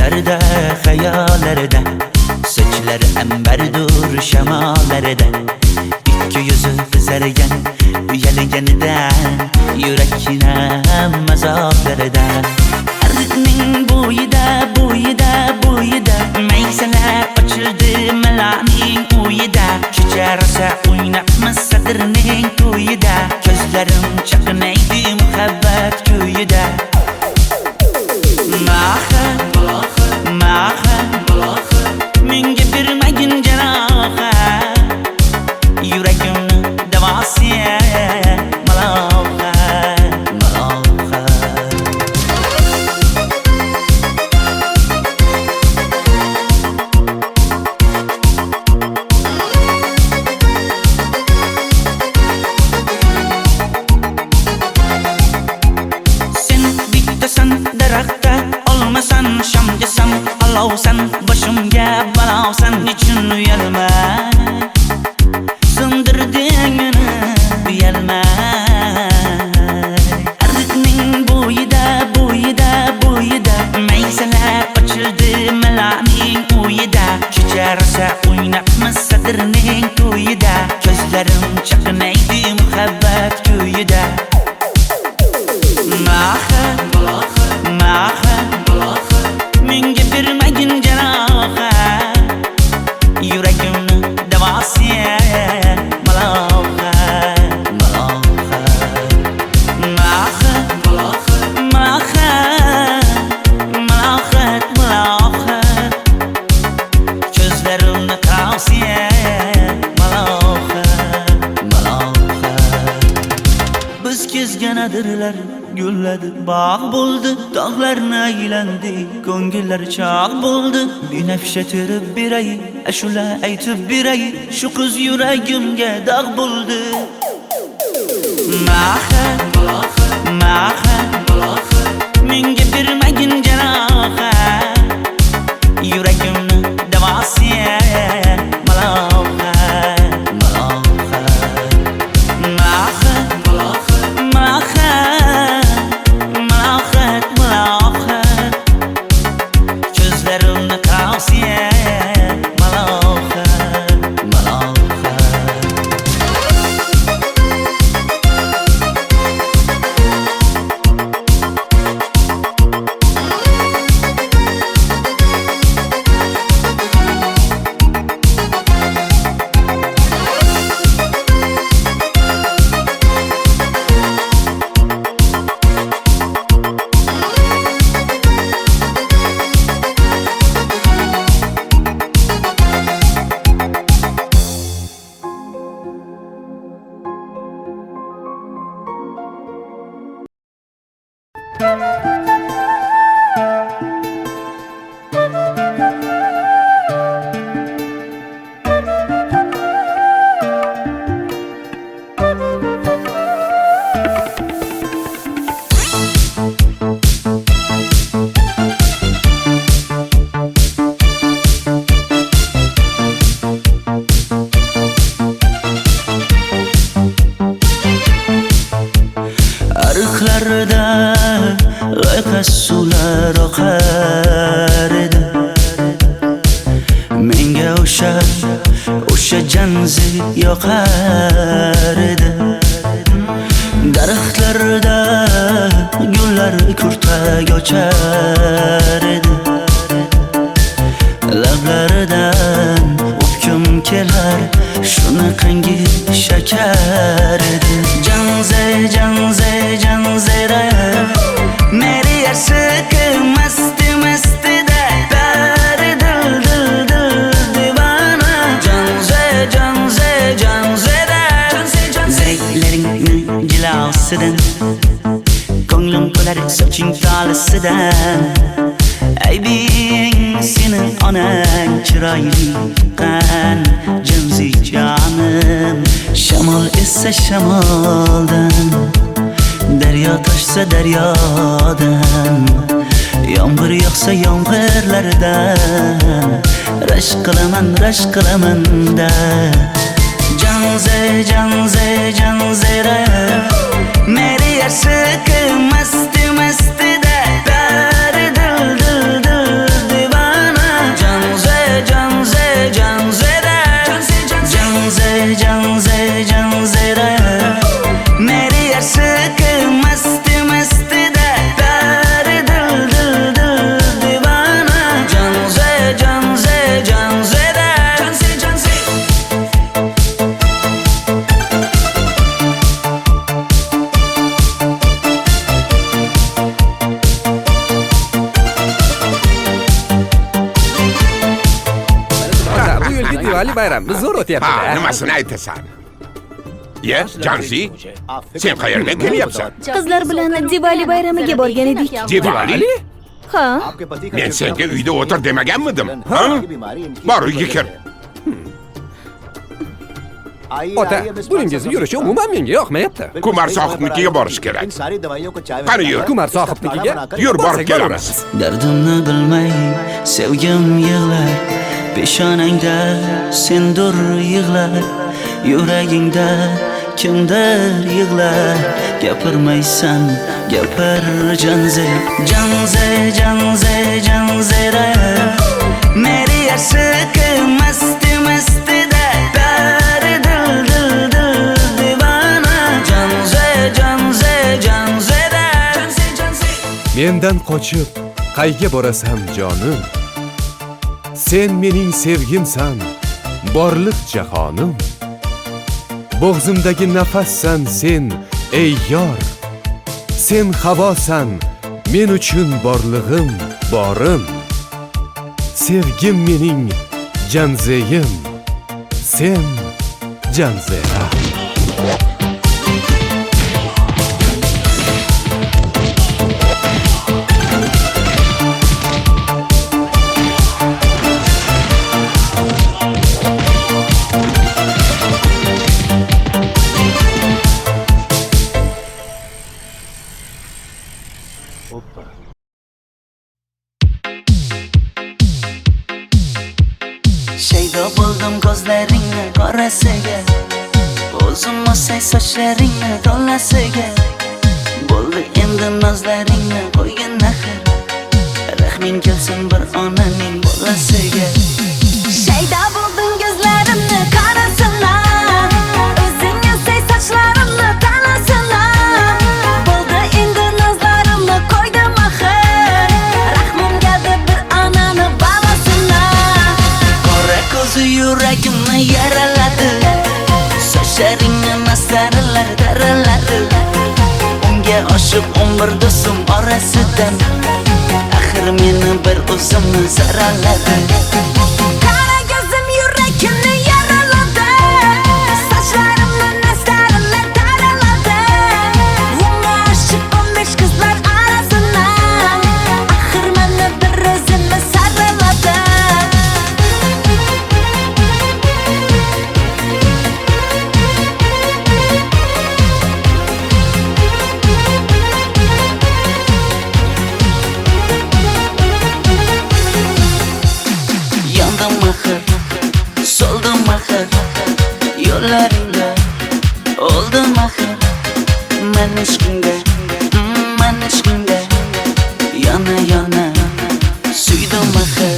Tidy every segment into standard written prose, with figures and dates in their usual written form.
Düşlerde, hayallarda, saçları emberdur şemalarda. İki yüzü kızargan, uyalganidan, yurakina mazoblarda. Arıqning bo'yida, bo'yida, bo'yida, maysalar ochildi malaning uyida. Kecha rosa o'ynabmiz sadirning to'yida, ko'zlarim chaqnaydi muhabbat kuyida. Maha, maha, menga bermagin janoha, yuragimni davosi maloha, maloha. Sen bittasan daraxtda, olmasan shamgasan, olovsan boshimga balosan. Nechun uyalma, sindirding meni uyalma. Arıqning bo'yida, bo'yida, bo'yida, maysalar ochildi malaning uyida. Kecha rosa o'ynabmiz sadirning to'yida, ko'zlarim chaqnaydi muhabbat kuyida. Maha, maha, menga bermagin janoha, yuragimni davosi maloha, maloha. Maha, maha, malohat, malohat, ko'zlarimni tavsi maloha, maloha. Biz kezgan adirlar gulladi, bog' bo'ldi, tog'larni aylandi, ko'ngillar chog' bo'ldi. Binafsha terib beray, ashula aytib beray, shu qiz yuragimga dog' bo'ldi. Maha, maha, menga bermagin janoha, yuragimni davosi maloha, maloha. Maha, maha, malohat, malohat, ko'zlarimni tavsi maloha, maloha. Arıqlarda loyqa suvlar oqar edi, menga o'sha janzi yoqar edi. Daraxtlarda gullar kurtak ochar edi, lablaridan o'pkim kelar, shunaqangi shakar edi. Janze, janze, janzera, meri yarsiqi masti mastida, bari dil dil dil divana. Janze, janze, janzera, zeylaringni jilosidan, ko'nglim to'lar soching tolisidan. Aybing sening onang chiroyli qan, janzi jonim. Shamol essa shamoldan, daryo toshsa daryodan, yomg'ir yog'sa yomg'irlardan, rashk qilaman da. Janze, janze, janzera, meri yarsiqi masti mastida, bari dil dil dil Diwali bayramimiz zo'r Ha, o'tyapti-da. nimasini aytasan? Ye, Janzi, sen qayerdan kelyapsan? Qizlar bilan Diwali bayramiga borgan edik. Diwali? Ha, Men senga uyda o'tir demaganmidim? Ha? Bor, uyga kir. Ota, buningizni yurishi umuman menga yoqmayapti. Kumar sohibnikiga borish kerak. Qani yur. Kumar sohibnikiga Yur, borib borsak kelamiz. Dardimni bilmay sevgim yig'lar, peshonangda sendur yig'lar, yuragingda kimdir yig'lar. Gapirmaysan, gapir Janze, Janze, Janze, Janzera. Meri aşık masti masti da pari dil dil dil divana. Janze, Janze, Janzera. Janze, Janze. Mendan qochib qayga borasan jonim? Sen mening sevgimsan, borliq jahonim. Bo'g'zimdagi nafassan sen, ey yor. Sen havosan, men uchun borlig'im, borim. Sevgim mening Janzeyim, sen Janzera. Shaydo bo'ldim ko'zlaringni qorasiga, o'zim o'say sochlaringni to'lasiga. Bo'ldi endi nozlaringni qo'ygan naxir, rahming kelsin bir onaning bolasiga. shayda bo'lding ko'zlarimni qarasana, o'zing yasay sochlarimni tanasana. Bo'ldi endi nazlarimni qo'ydim axir, rahmim keldi bir onani bolasina. Qora ko'zi yuragimni yaraladi, sochlaringni mastarlar daraladi. Unga oshiq 11 do'stim orasidan, axir meni bir o'zimni zaraladi. Qara ko'zim yuragimni yaraladi, sochlarimni nastarlar taraladi. Unga oshiq 15 qizlar arasina, axir meni bir o'zimni saraladi. Yandım axir, soldim axir, yo'llaringda oldim axir. Men ishqingda, men ishqingda yana yana suydim axir.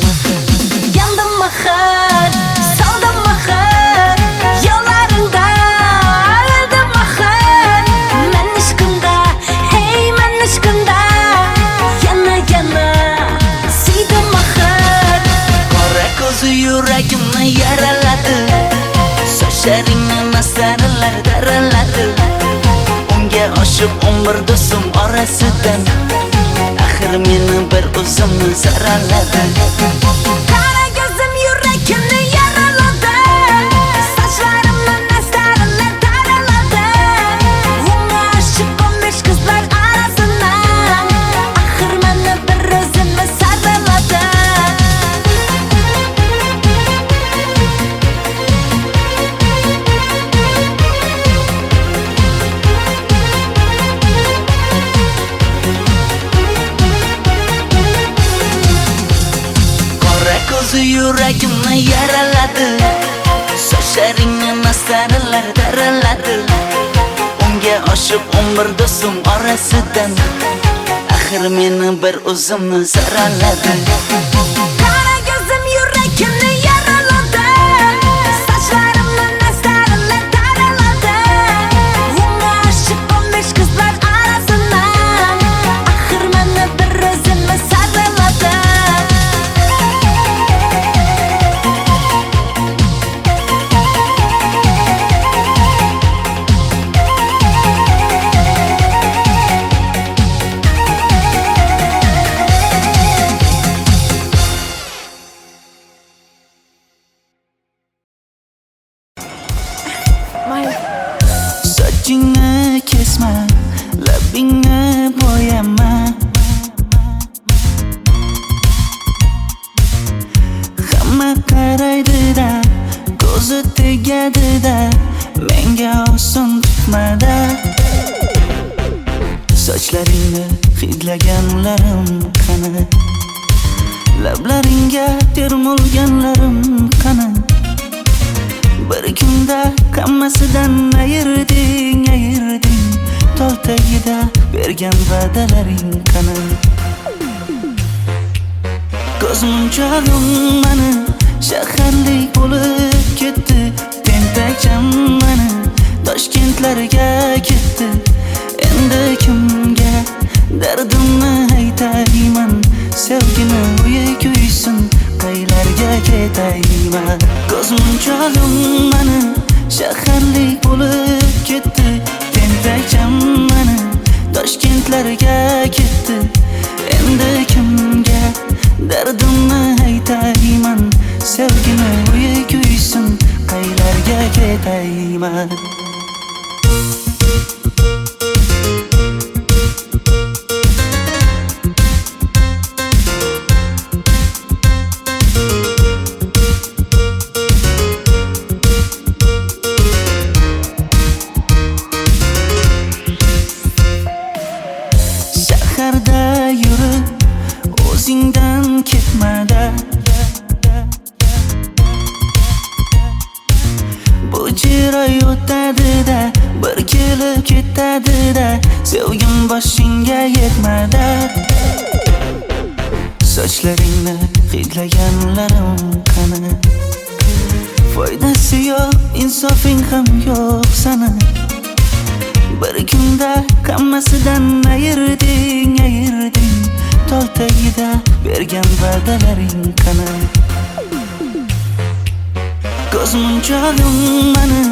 Yandım axir, soldim axir, yo'llaringda oldim axir. Men ishqimda, hey men ishqimda yana yana suydim axir. Qora ko'zi yuragimni yaraladi, sochlaringni mastarlar daraladi. Unga oshiq 11 do'stim orasidan, axir meni bir o'zimni zaraladi. Qara ko'zim yuragimni yaraladi, sochlarimni nastarlar taraladi. Unga oshiq 15 qizlar arasina, axir meni bir o'zimni saraladi. Qora ko'zi yuragimni yaraladi, sochlaringni mastarlar daraladi. Unga oshiq 11 do'stim orasidan, axir meni bir o'zimni zaraladi. Qara ko'zim yuragimni yaraladi, sochlarimni nastarlar taraladi. Unga oshiq 15 qizlar arasina, axir meni bir o'zimni saraladi. Sochlaringni hidlaganlarim qani? Lablaringga termulganlarim qani? Bir kunda hammasidan ayırding Tol tagida bergan va'dalaring qani? Ko'zmunchog'im mani shaharlik bo'lib ketdi. Tentakcham mani Toshkentlarga ketdi. Endi kimga dardimni aytayman? Sevgini uyi kuysin, qaylarga ketayman? Ko'zmunchog'im mani shaharlik bo'lib ketdi. Tentakcham mani Toshkentlarga ketdi. Endi kimga dardimni aytayman? Sevgini uyi kuysin, qaylarga ketayman? Shaharda yurib o'zingdan ketmada, bu jiroy o'tadi-da, bir kelib ketadi-da, sevgim boshingga yetmada. Sochlaringni hidlaganlarim qani? Foydasi yo'q, insofing ham yo'q sana. Bir kunda hammasidan ayırding Tol tagida bergan va'dalaring qani? Ko'zmunchog'im mani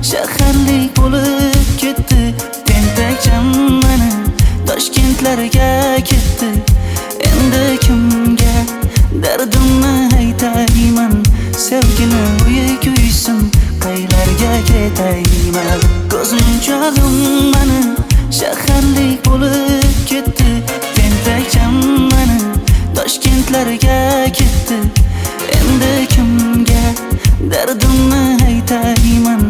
shaharlik bo'lib ketdi. Tentakcham mani Toshkentlarga ketdi. Endi kimga dardimni aytayman? Sevgini uyi kuysin, qaylarga ketayman? Ko'zmunchog'im mani shaharlik bo'lib ketdi. Tentakcham mani Toshkentlarga ketdi. Endi kimga dardimni aytayman?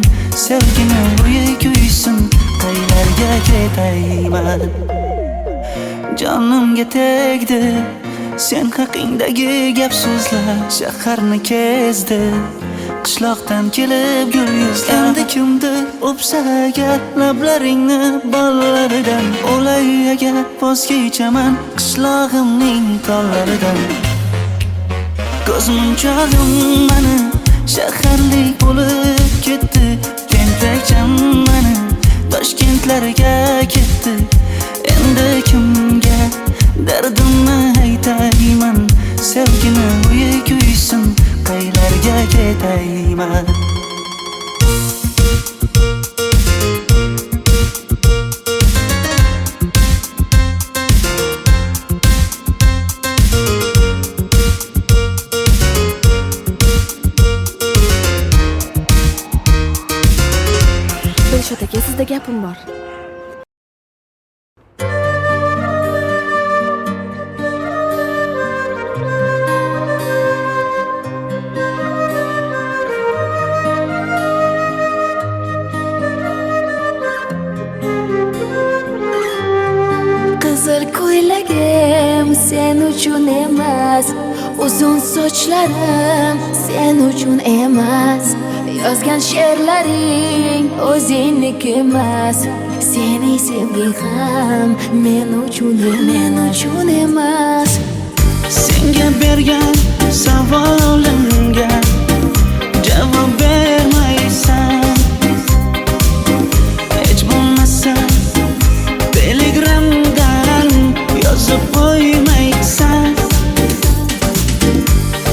Sevgini uyi kuysin, qaylarga ketayman? Jonimga tegdi sen haqingdagi gap so'zlar, shaharni kezdi qishloqdan kelib gul yuzlar. Endi kimdir o'psa agar lablaringni bollaridan, o'lay agar voz kechaman qishlog'imning tollaridan. Ko'zmunchog'im mani shaharlik bo'lib ketdi. Tentakcham mani Toshkentlarga ketdi. Endi kimga dardimni aytayman? Sevgini uyi kuysin, qaylarga ketayman? Dilshod aka, sizda gapim bor. Qizil ko'ylagim sen uchun emas, uzun sochlarim sen uchun emas, yozgan she'rlaring o'zingniki emas, sening sevging ham men uchun emas. Senga bergan savolimga javob bermaysan. Hech bo'lmasa Telegramdan yozib qo'ymaysan.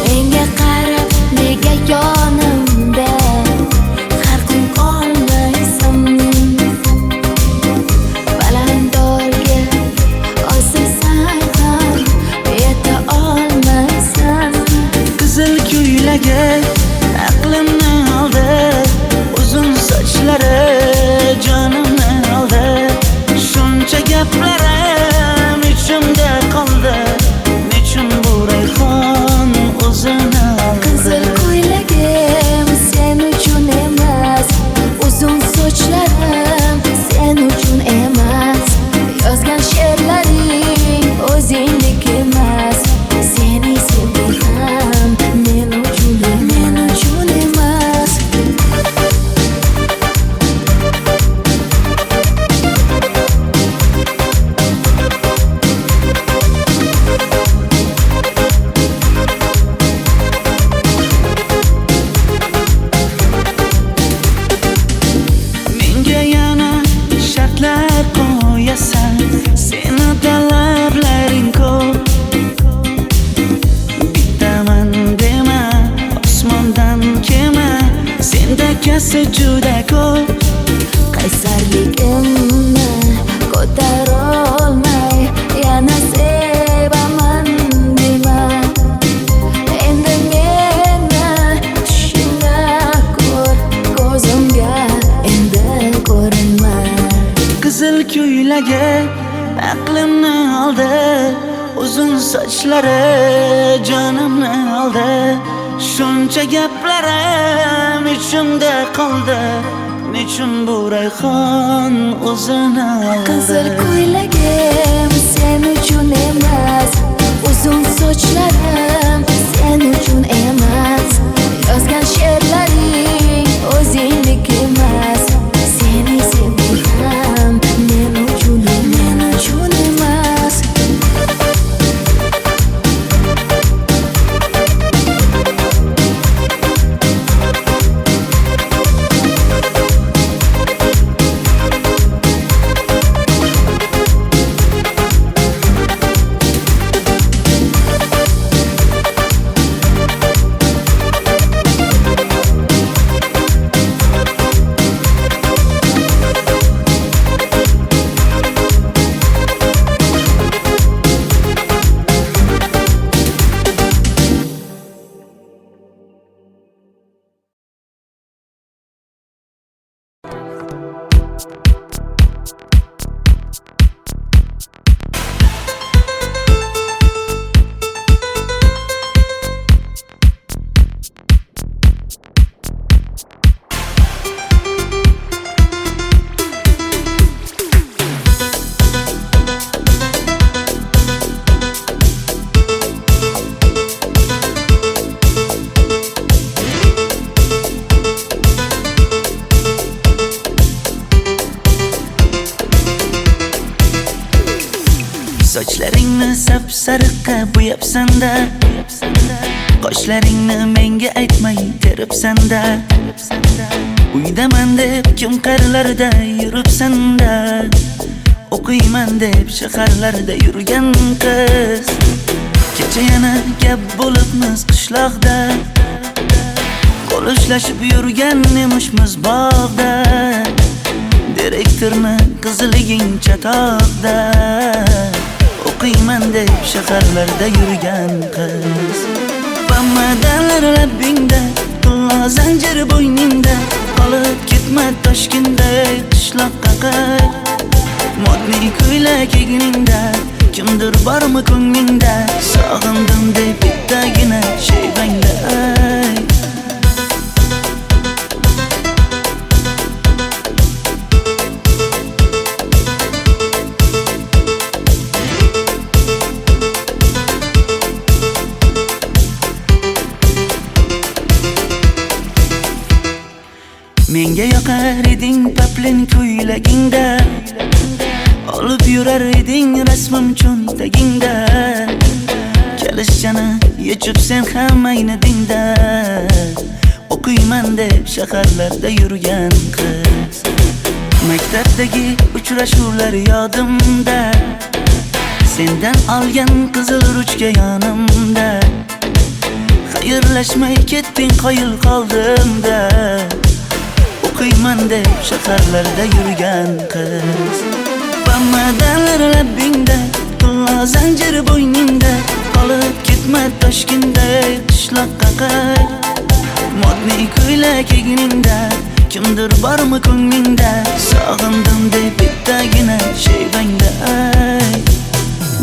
Menga qarab nega yonimda har kun qolmaysan? Balandorga osilsang ham yeta olmaysan. Qizil ko'ylagi aqlimni oldi. esa juda ko'p. qaysarligimni ko'tarolmay yana sevaman dema. Endi meni tushingda ko'r, ko'zimga endi ko'rinma. Qizil ko'ylagi aqlimni oldi, uzun sochlari jonimni oldi. Shuncha gaplarim ichimda qoldi, nechun bu rayhon o'zini oldi. Qizil ko'ylagim sen uchun emas, uzun sochlarim sen uchun emas. Yozgan she'rlaring o'zingdek emas. Seni sevdim men uchun emas. Sochlaringni sap-sariqqa bo'yabsan-da, qoshlaringni menga aytmay teribsan-da. Uydaman deb kim qarlarda yuribsan-da, o'qiyman deb shaharlarda yurgan qiz. Kecha yana gap bo'libmiz qishloqda, qo'l ushlashib yurgan emishmiz bog'da. Direktorni qiziliging chatoqda, o'qiyman deb shaharlarda yurgan qiz. Bamadanlar labbingda, tilla zanjir bo'yningda, qolib ketma Toshkentda qishloqqa qayt. Modniy ko'ylak egningda, kimdir bormi ko'nglingda, sog'indim deb bittagina shevangda ayt. Menga yoqar eding paplin ko'ylagingda, olib yurar eding rasmim cho'ntagingda. Kalishchani yechib sen ham aynadingda, o'qiyman deb shaharlarda yurgan qiz. Maktabdagi uchrashuvlar yodimda, sendan olgan qizil ruchka yonimda. Xayrlashmay ketding qoyil qoldimda, o'qiyman deb shaharlarda yurgan qiz. Bamadanlar labbingda, tilla zanjir bo'yningda, qolib ketma Toshkentda qishloqqa qayt. Modniy ko'ylak egningda, kimdir bormi ko'nglingda, sog'indim deb bittagina shevangda ayt.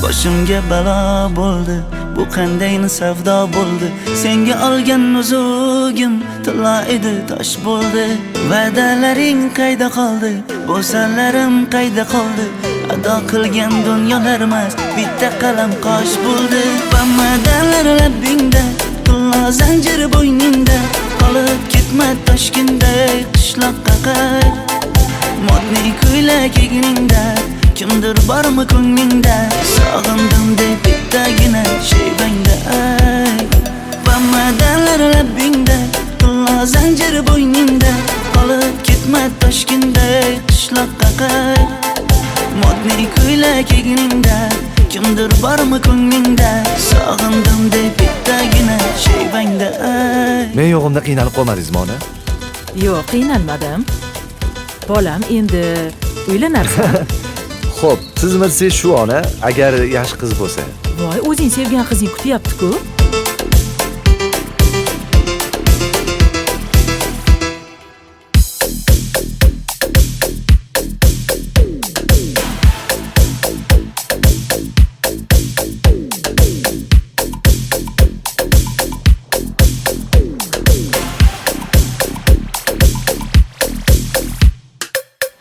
Boshimga balo bo'ldi, bu qanday savdo bo'ldi. Senga olgan nuzugim tilla edi, tosh bo'ldi. Va'dalaring qayda qoldi, bo'salarim qayda qoldi. Ado qilgan dunyolar emas, bitta qalam qosh bo'ldi. Bamadanlar labbingda, tilla zanjir bo'yningda, qolib ketma Toshkentda qishloqqa qayt. Modniy ko'ylak egningda, kimdir bormi ko'nglingda, sog'indim deb bittagina shevangda ayt. Bamadanlar labbingda, tilla zanjir bo'yningda, qolib ketma Toshkentda qishloqqa qayt. Modniy ko'ylak egningda, kimdir bormi ko'nglingda, sog'indim deb bittagina shevangda ayt. Men yo'g'imda qiynalib qolmadingizmi ona? Yo'q, qiynalmadim. Bolam, endi uylanarsan. Xo'p, siz shu ona agar yaxshi qiz bo'lsa. Voy, o'zing sevgan qizing kutyapti-ku.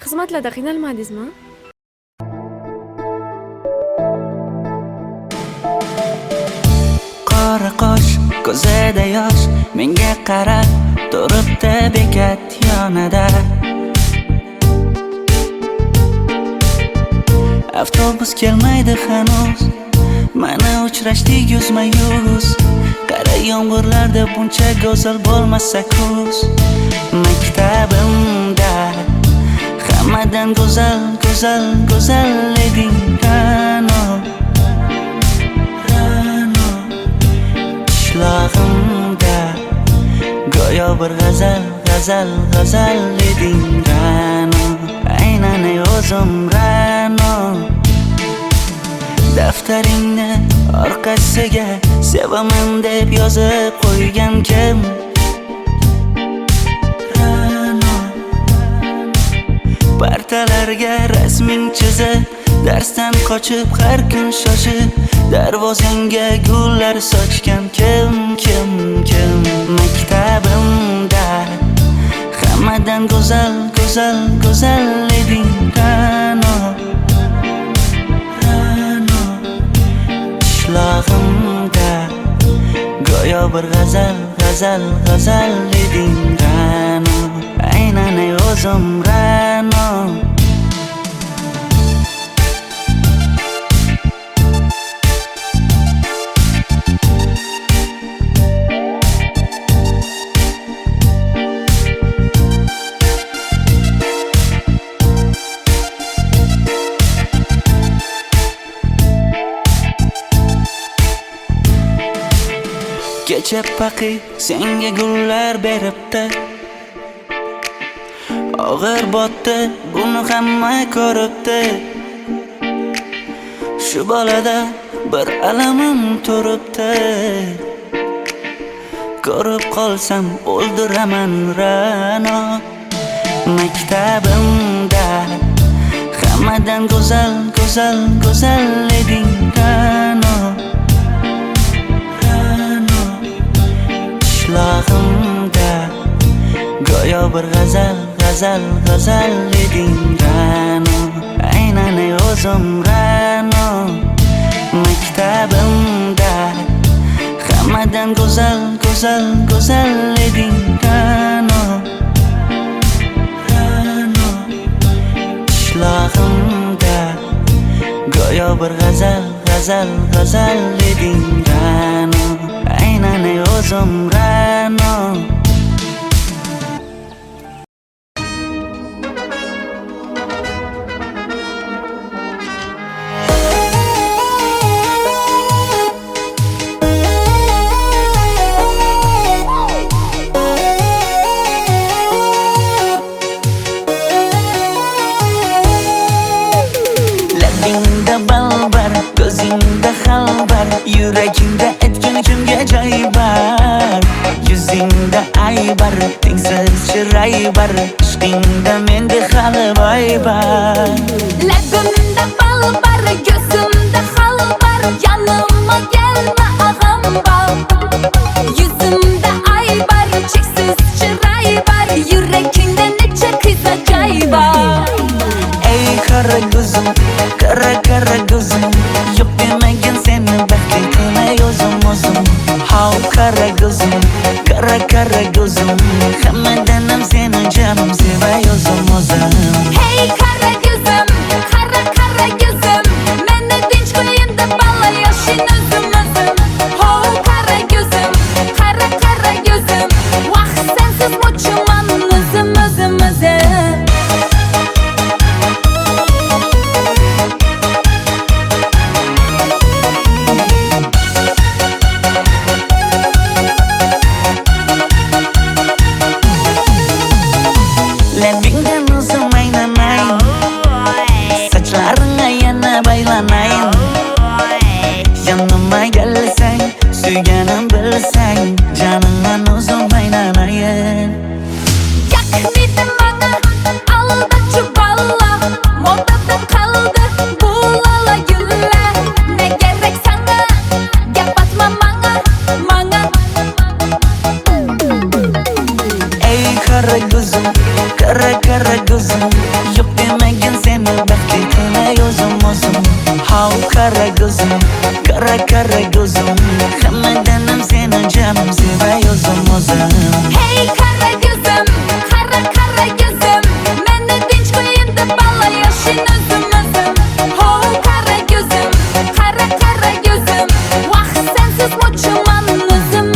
Xizmatlarda qiynalmadingizmi? Qora qosh, ko'zida yosh, menga qarab turibdi bekat yonida. Avtobus kelmaydi hanuz, mana uchrashdik yuzma-yuz. Qara yomg'irlarda buncha go'zal bo'lmasa kuz. Maktabimda hammadan go'zal, go'zal, go'zal eding Ra'no. Qishlog'imda go'yo bir g'azal, g'azal, g'azal eding Ra'no. Aynan o'zim Ra'no. Daftaringni orqasiga sevaman deb yozib qo'ygan kim? Partalarga rasming chizib, darsdan qochib har kun shoshib, darvozangga gullar sochgan kim? Maktabimda hammadan go'zal, go'zal, go'zal eding Ra'no. Qishlog'imda go'yo bir g'azal, g'azal, g'azal eding Ra'no. Aynan o'zim Ra'no. Kecha paqi senga gullar beribdi, og'ir botdi, buni hamma ko'ribdi. Shu bolada bir alamim turibdi, ko'rib qolsam o'ldiraman Ra'no. Maktabimda hammadan go'zal, go'zal, go'zal eding Ra'no. Qishlog'imda go'yo bir g'azal, g'azal, g'azal eding Ra'no. Aynan o'zim Ra'no. Maktabimda hammadan go'zal, go'zal, go'zal eding Ra'no. Qishlog'imda go'yo bir g'azal, g'azal, g'azal eding Ra'no. Aynan o'zim Ra'no. Labingda balbar, ko'zingda xalbar, yuragingda etgan kimga joy bar. Yuzingda aybar, tengsiz chiray bar, ishqingda menda hali boy bar. Labimda balbar, ko'zimda xalbar, yanıma gelme ağam bal. Yuzimda aybar, cheksiz chiray bar, yuragingda necha qiza joy bar. Ey qara ko'zim, qara qara ko'zim, yo'q demagan seni baxtli qilay o'zim. Hav qara ko'zim, qara qara ko'zim, hammadan ham seni jonim sevay o'zim. Hey qara ko'zim, qara qara ko'zim, meni tinch qo'yinda balla yoshing o'zim. Hav qara ko'zim, qara qara ko'zim, vaqt sensiz mo'chiman o'zim. Kara kara gözüm Hammadanam seni canım sevay o'zim Hey kara gözüm, kara kara gözüm Meni tinch qo'yin deb balla yashin o'zim Ho kara gözüm, kara kara gözüm Vaqt sensiz mo'chiman o'zim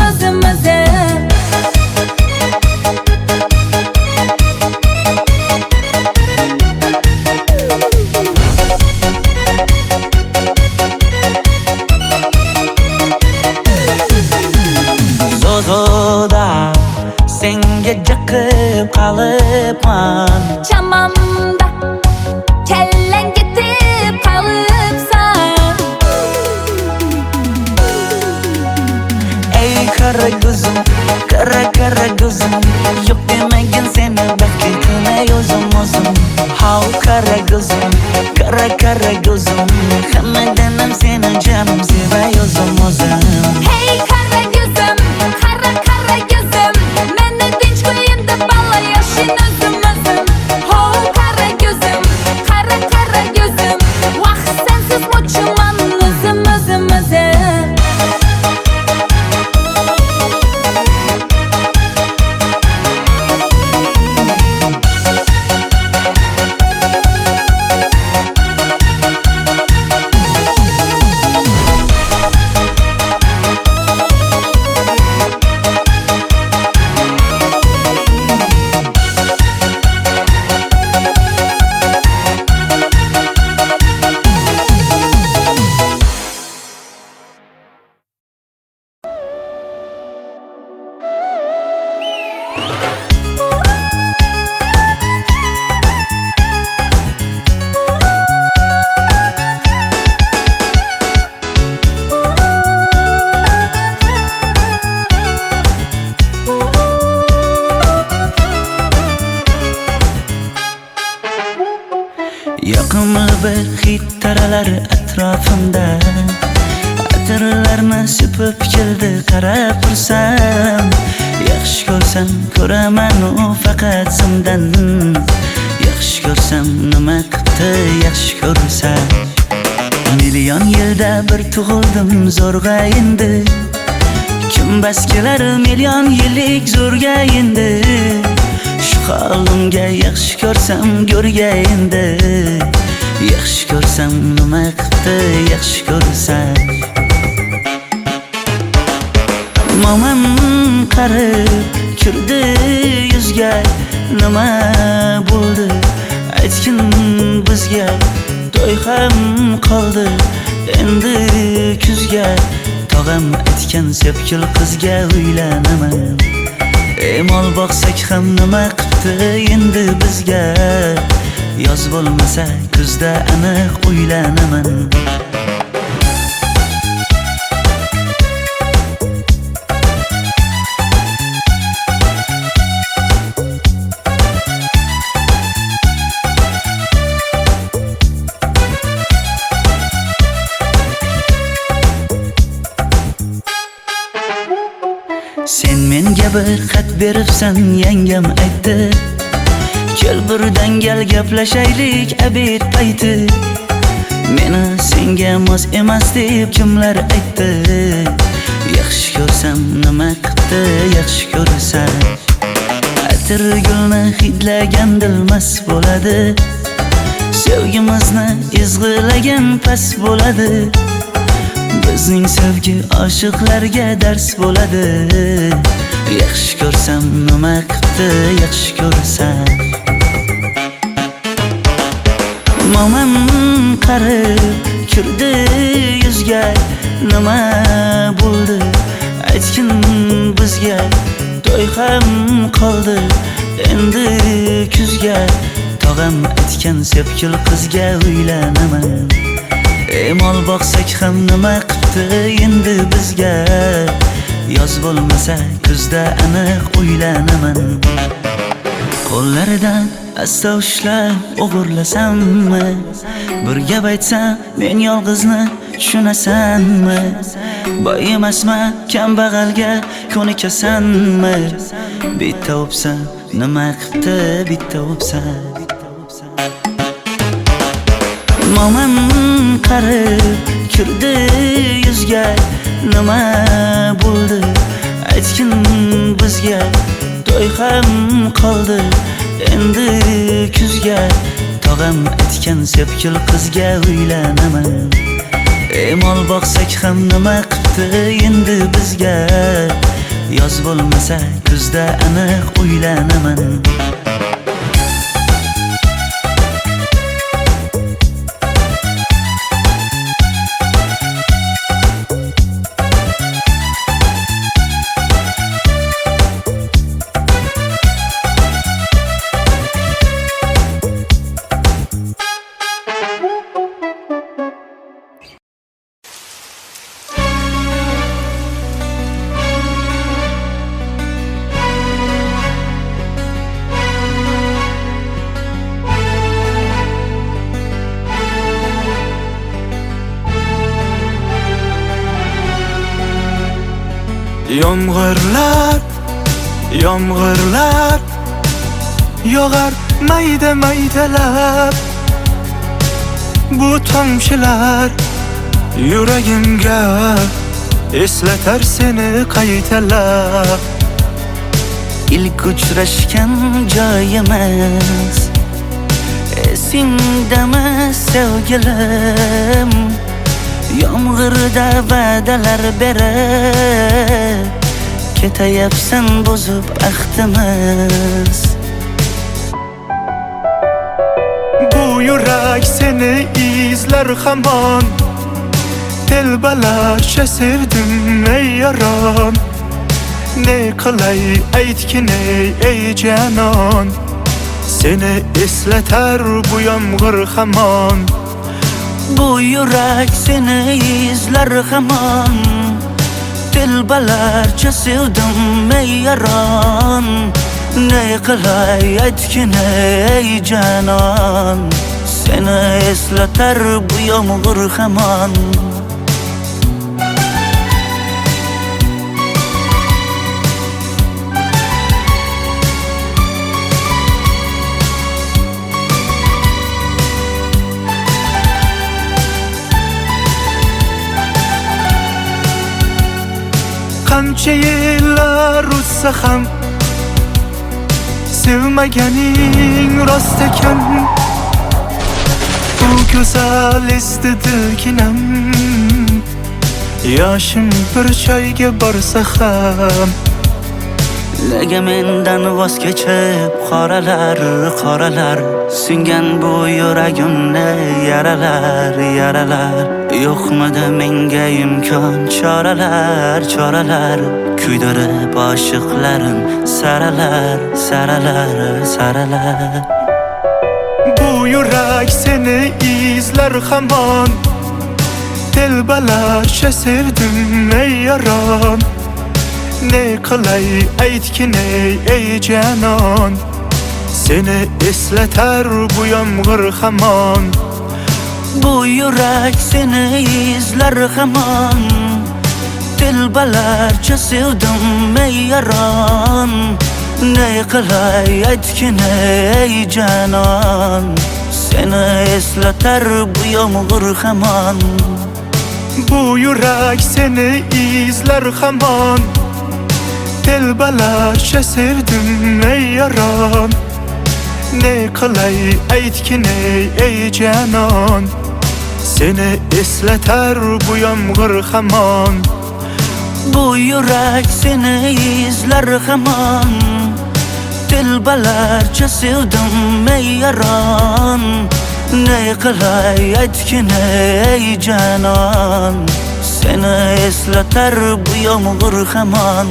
Zozoda senga jiqib qolibman Chamamda kellang ketib qolibsan Ey kara gözüm kara kara gözüm Yok demagin seni baxtli qilay o'zim How kara gözüm kara gözüm Hammadanam seni canım sevay o'zim Hey kara gözüm, kara kara gözüm Meni tinch qo'yin deb balla yashin o'zim Ho kara gözüm, kara kara gözüm Vaqt sensiz mo'chiman o'zim Yoqimli bir hid taralar atrofimda Atirlarni sepib keldi qarab tursam Yaxshi ko'rsam ko'raman u faqat simdan Yaxshi ko'rsam nima qildi yaxshi ko'rsam Million yilda bir tug'ildim zo'rg'a endi Kim bas kelar million yillik zo'rga endi Shu holimga yaxshi ko'rsam go'rga endi Yaxshi ko'rsam nima qildi yaxshi ko'rsam Momam qarib kirdi yuzga Nima bo'ldi aytgin bizga To'y ham qoldi endi kuzga Tog'am aytgan sepkil qizga uylanaman Mol boqsak ham nima qildi endi bizga Yoz bo'lmasa kuzda aniq uylanaman Sen menga bir xat beribsan yangam aytdi Kel birdan gal gaplashaylik abid payti Meni senga mos emas deb kimlar aytdi Yaxshi ko'rsam nima qildi yaxshi ko'rsam Atir gulni hidlagan dilmas bo'ladi Sevgimizni izg'ilagan pas bo'ladi Bizning sevgi oshiqlarga dars bo'ladi Yaxshi ko'rsam nima qildi yaxshi ko'rsam Momam qarib kirdi yuzga Nima bo'ldi aytgin bizga To'y ham qoldi endi kuzga Tog'am aytgan sepkil qizga uylanaman Mol boqsak ham nima qildi endi bizga Yoz bo'lmasa kuzda aniq uylanaman Qo'llaridan asta ushlab o'g'irlasammi Bir gap aytsam men yolg'izni tushunasanmi Boy emasman kambag'alga ko'nikasanmi Bitta o'psam nima qildi bitta o'psam Mo'min qarib kirdi yuzga, nima bo'ldi aytgin bizga. To'y ham qoldi endi kuzga, tog'am aytgan sepkil qizga uylanaman. Mol boqsak ham nima qipti endi bizga, yoz bo'lmasa kuzda aniq uylanaman. Yomg'irlar, yomg'irlar yog'ar mayda maydalab. Bu tomchilar yuragimga eslatar seni qaytalab. İlk uchrashgan joyimiz esingdami sevgilim? Yomg'irda va'dalar berib ketayapsan bozib ahdimiz. Bu yurak seni izler hamon, telbalarcha sevdim ey yaron. Ne qilay aytgin ey canon, seni eslatar bu yomg'ir hamon. Bu yurak seni izler hamon, telbalarcha sevdim ey yaron. Ne qilay aytgin ey canon, seni eslatar bu yomg'ir hamon. Qancha yillar o'tsa ham sevmaganing rost ekan. Bu go'zal esdi dilginam, yoshim bir joyga borsa ham. Nega mendan voz kechib qoralar, qoralar singan bu yuragimni yaralar, yaralar. Yo'qmidi menga imkon choralar, choralar kuydirib oshiqlarim saralar, saralar, saralar. Bu yurak seni izler hamon, telbalarcha sevdim ey yaron. Ne qilay aytgin ey canon, seni eslatar bu yomg'ir hamon. Bu yurak seni izler hamon, telbalarcha sevdim ey yaron. Ne qilay aytgin ey canon, seni eslatar bu yomg'ir hamon. Bu yurak seni izler hamon, telbalarcha sevdim ey yaron. Ne qilay aytgin ey canon, seni eslatar bu yomg'ir hamon. Bu yurak seni izler hamon, telbalarcha sevdim ey yaron. Ne qilay aytgin ey canon, seni eslatar bu yomg'ir hamon.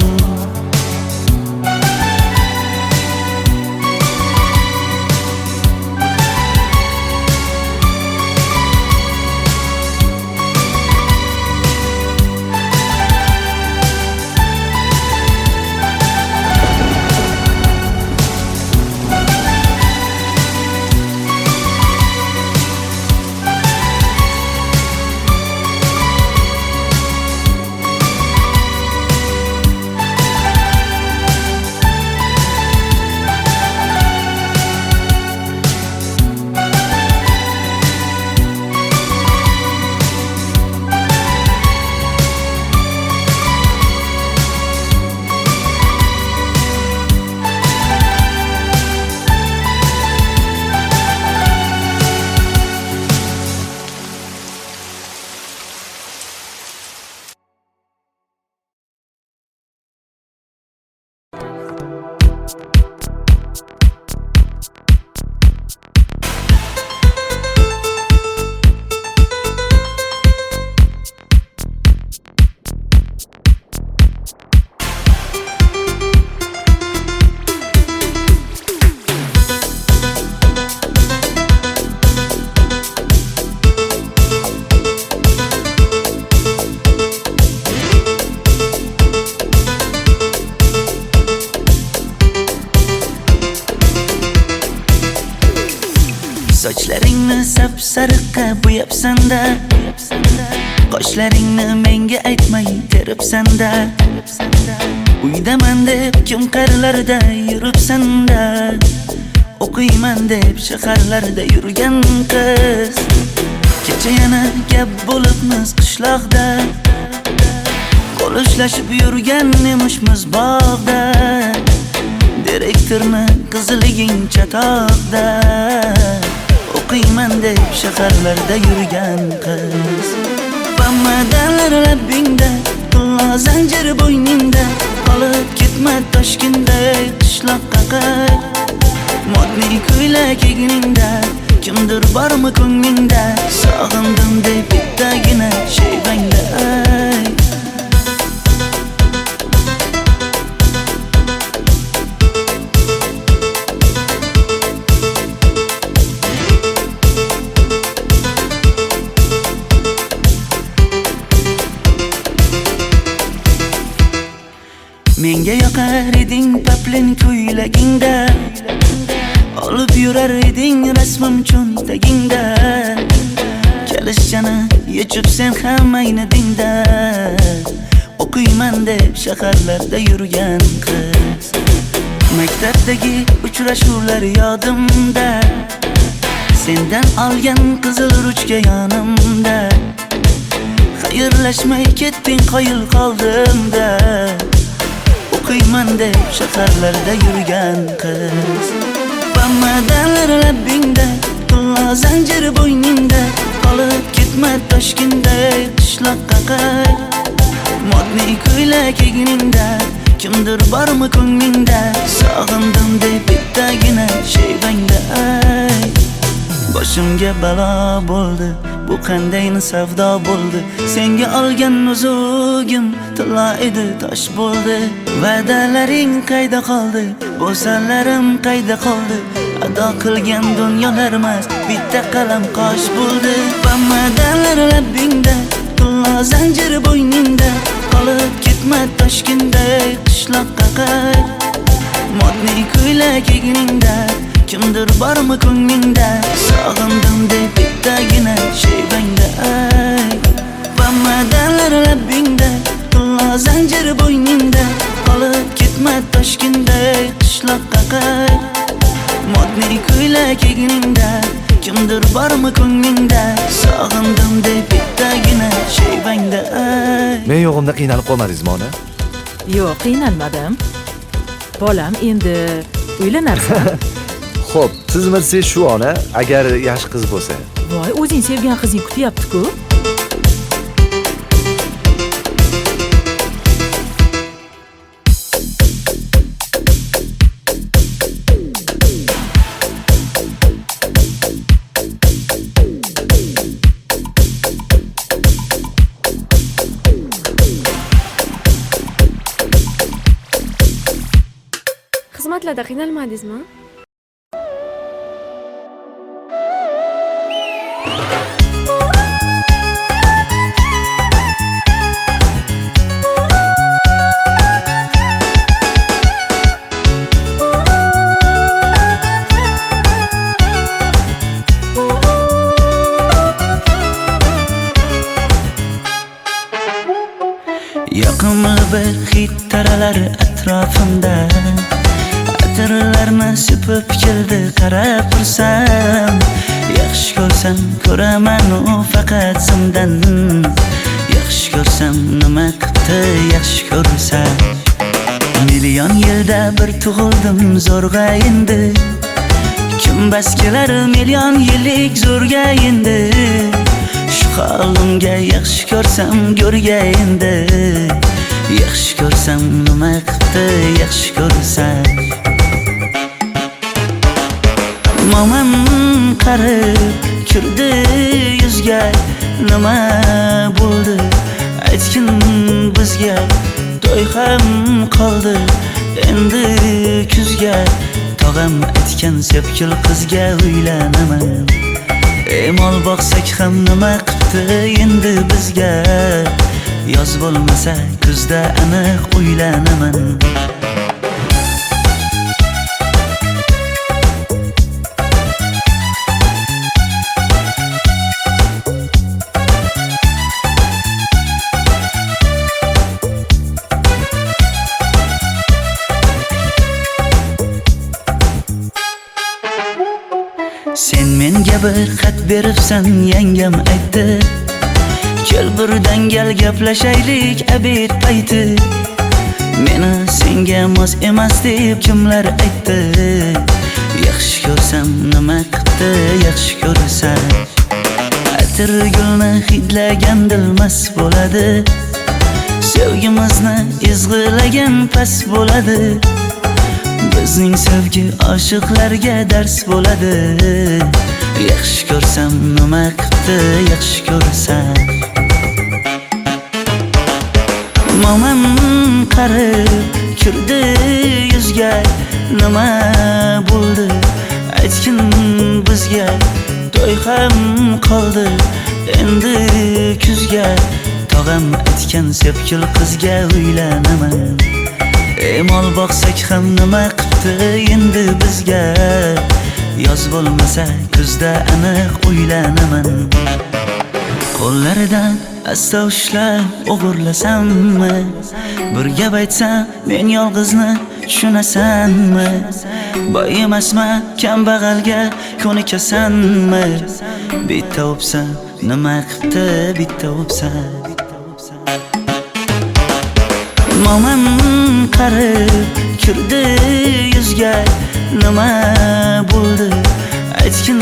sap-sariqqa bo'yabsan-da. Qoshlaringni menga aytmay teribsan-da. Uydaman deb kim qarlarda yuribsan-da. O'qiyman deb shaharlarda yurgan qiz. Kecha yana gap bo'libmiz qishloqda. Qo'lishlashib yurgan emishmiz bog'da. Direktorni qiziliging chatoqda. O'qiyman deb shaharlarda yurgan qiz. Bamadanlar labbingda, qulla zanjir bo'yningda. Qolib ketma Toshkentda qishloqqa qayt. Modniy ko'ylak egningda, kimdir bormi ko'nglingda? Sog'indim deb bittagina shevangda ayt. Menga yoqar eding paplin ko'ylagingda. Olib yurar eding rasmim cho'ntagingda. Kalishchani yechib sen ham aynadingda. O'qiyman deb shaharlarda yurgan qiz. Maktabdagi uchrashuvlar yodimda. Sendan olgan qizil ruchka yonimda. Xayrlashmay ketding qoyil qoldimda. O'qiyman deb shaharlarda yurgan qiz. Bamadanlar labbingda, qulla zanjir bo'yningda. Qolib ketma Toshkentda qishloqqa qayt. Modniy ko'ylak egningda, kimdir bormi ko'nglingda? Sog'indim deb bittagina shevangda ayt. Boshimga balo bo'ldi, bu qanday savdo bo'ldi? Senga olgan nuzugim tilla edi, tosh bo'ldi. Va'dalaring qayda qoldi? Bo'salarim qayda qoldi? Ado qilgan dunyolar emas, bitta qalam qosh bo'ldi. Bamadanlar labbingda, qulla zanjir bo'yningda. Qolib ketma Toshkentda qishloqqa qayt. Modniy ko'ylak egningda, kimdir bormi ko'nglingda? Sog'indim deb bittagina shevangda ayt. Bamadanlar labbingda, qulla zanjir bo'yningda. Qolib ketma Toshkentda qishloqqa qayt. Modniy ko'ylak egningda, kimdir bormi ko'nglingda? Sog'indim deb bittagina shevangda ayt. Men yo'g'imda qiynalib qolmadingizmi ona? Yo'q, qiynalmadim. Bolam, endi uylanarsan. Xo'p, siz bilsangiz shu ona, agar yaxshi qiz bo'lsa. Voy, o'zing sevgan qizing kutyapti-ku. Xizmatlarda qiynalmadingizmi? Yoqimli bir hid taralar atrofimda. Atirlarni sepib keldi qarab tursam. Yaxshi ko'rsam ko'raman u faqat simdan. Yaxshi ko'rsam nima qildi yaxshi ko'rsam. Million yilda bir tug'ildim zo'rg'a endi. Kim bas kelar million yillik zo'rga endi. Shu holimga yaxshi ko'rsam go'rga endi. Yaxshi ko'rsam nima qildi yaxshi ko'rsam. Momam qarib kirdi yuzga. Nima bo'ldi aytgin bizga. To'y ham qoldi endi kuzga. Tog'am aytgan sepkil qizga uylanaman. Mol boqsak ham nima qildi endi bizga. Yoz bo'lmasa kuzda aniq uylanaman. bir xat beribsan yangam aytdi. Kel birdan gal gaplashaylik abid payti. Meni senga mos emas deb kimlar aytdi. Yaxshi ko'rsam nima qildi, yaxshi ko'rsam atir gulni hidlagan dilmas bo'ladi. Sevgimizni izg'ilagan pas bo'ladi. Bizning sevgi oshiqlarga dars bo'ladi. Yaxshi ko'rsam nima qildi, yaxshi ko'rsam momam qarib kirdi yuzga. Nima bo'ldi aytgin bizga. To'y ham qoldi endi kuzga. Tog'am aytgan sepkil qizga uylanaman. Mol boqsak ham nima qildi endi bizga. Yoz bo'lmasa kuzda aniq uylanaman. Qo'llaridan asta ushlab o'g'irlasammi? Bir gap aytsam men yolg'izni tushunasanmi? Boy emasman kambag'alga ko'nikasanmi? Bitta o'psam nima qildi, bitta o'psam. Momam qarib kirdi yuzga. Nima bo'ldi aytgin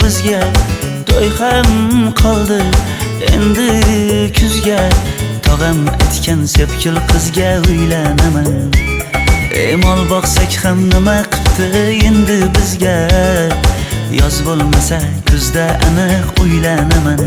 bizga. To'y ham qoldi endi kuzga. Tog'am aytgan sepkil qizga uylanaman. Mol boqsak ham nima qildi endi bizga. Yoz bo'lmasa kuzda aniq uylanaman.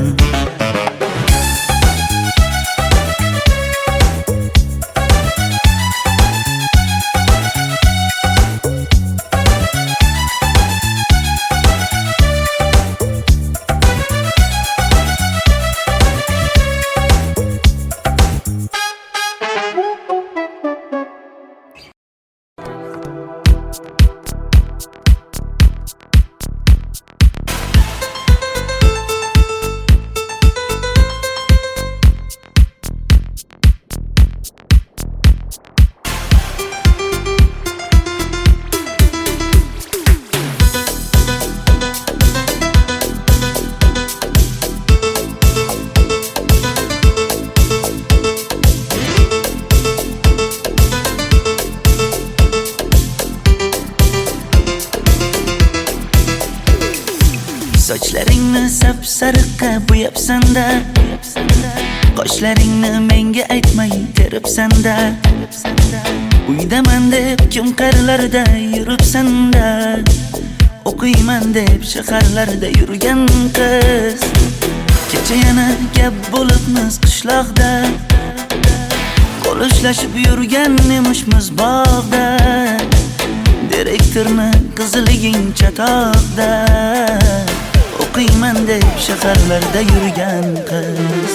Sochlaringni sap-sariqqa bo'yabsan-da. Qoshlaringni menga aytmay teribsan-da. Uydaman deb kim qarlarda yuribsan-da. O'qiyman deb shaharlarda yurgan qiz. Kecha yana gap bo'libmiz qishloqda. Qo'l ushlashib yurgan emishmiz bog'da. Direktorni qiziliging chatoqda. O'qiyman deb shaharlarda yurgan qiz.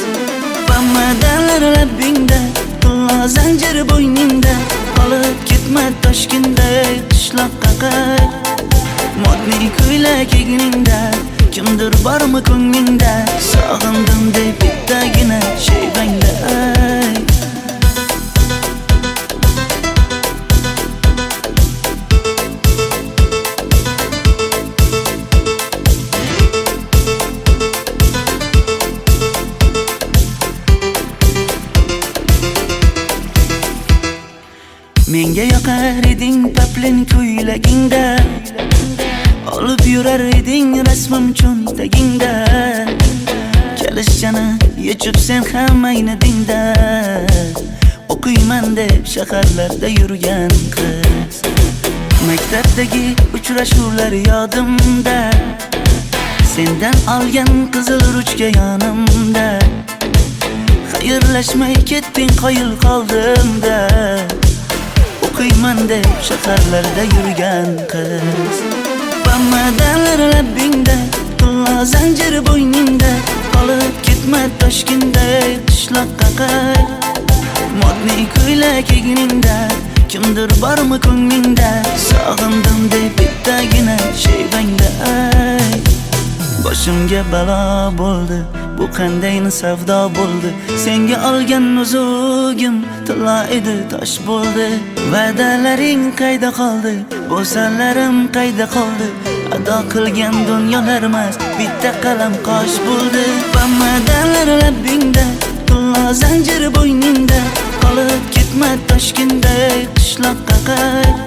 Bamadanlar labbingda, qullo zanjir bo'yningda. Qolib ketma Toshkentda qishloqqa qayt. Modniy ko'ylak egningda, kimdir bormi ko'nglingda? Sog'indim deb bittagina shevangda ayt. Menga yoqar eding paplin ko'ylagingda. Olib yurar eding rasmim cho'ntagingda. Kalishchani yechib sen ham aynadingda. O'qiyman deb shaharlarda yurgan qiz. Maktabdagi uchrashuvlar yodimda. Sendan olgan qizil ruchka yonimda. Xayrlashmay ketding qoyil qoldimda. O'qiyman deb shaharlarda yurgan qiz. Bamadanlar labbingda, qullo zanjir bo'yningda. Qolib ketma Toshkentda qishloqqa qayt. Modniy ko'ylak egningda, kimdir bormi ko'nglingda? Sog'indim deb bittagina shevangda ayt. Boshimga balo bo'ldi Bu qandayni savdo bo'ldi? Senga olgan nuzugim tilla edi, tosh bo'ldi. Va'dalaring qayda qoldi? Bo'salarim qayda qoldi? Ado qilgan dunyolar emas, bitta qalam qosh bo'ldi. Va'dalar labbingda, tilla zanjir bo'yningda, qolib ketma Toshkentday qishloqqa qayt.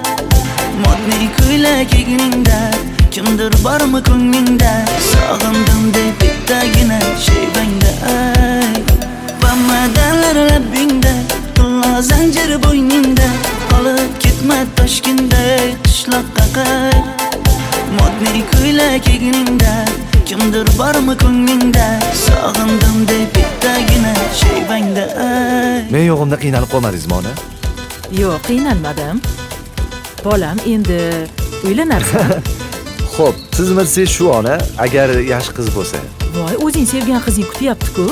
Modniy ko'ylak egningda, kimdir bormi ko'nglingda? Sog'indim deb bittagina shayvangda ay. Va'dalar labbingda, tilla zanjir bo'yningda, qolib ketma Toshkentday qishloqqa qayt. Modniy ko'ylak egningda, kimdir bormi ko'nglingda? Sog'indim deb bittagina shayvangda ay. Men yo'g'imda qiynalib qolmadingizmi ona? Yo'q, qiynalmadim. Bolam, endi uylanarsan. Xo'p, siz bilsangiz shu ona, agar yaxshi qiz bo'lsa. Voy, o'zing sevgan qizing kutyapti-ku.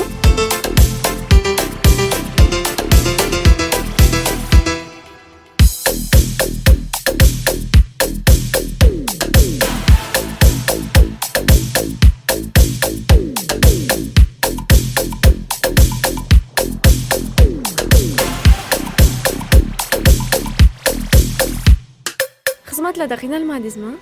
Xizmatlarda qiynalmadingizmi?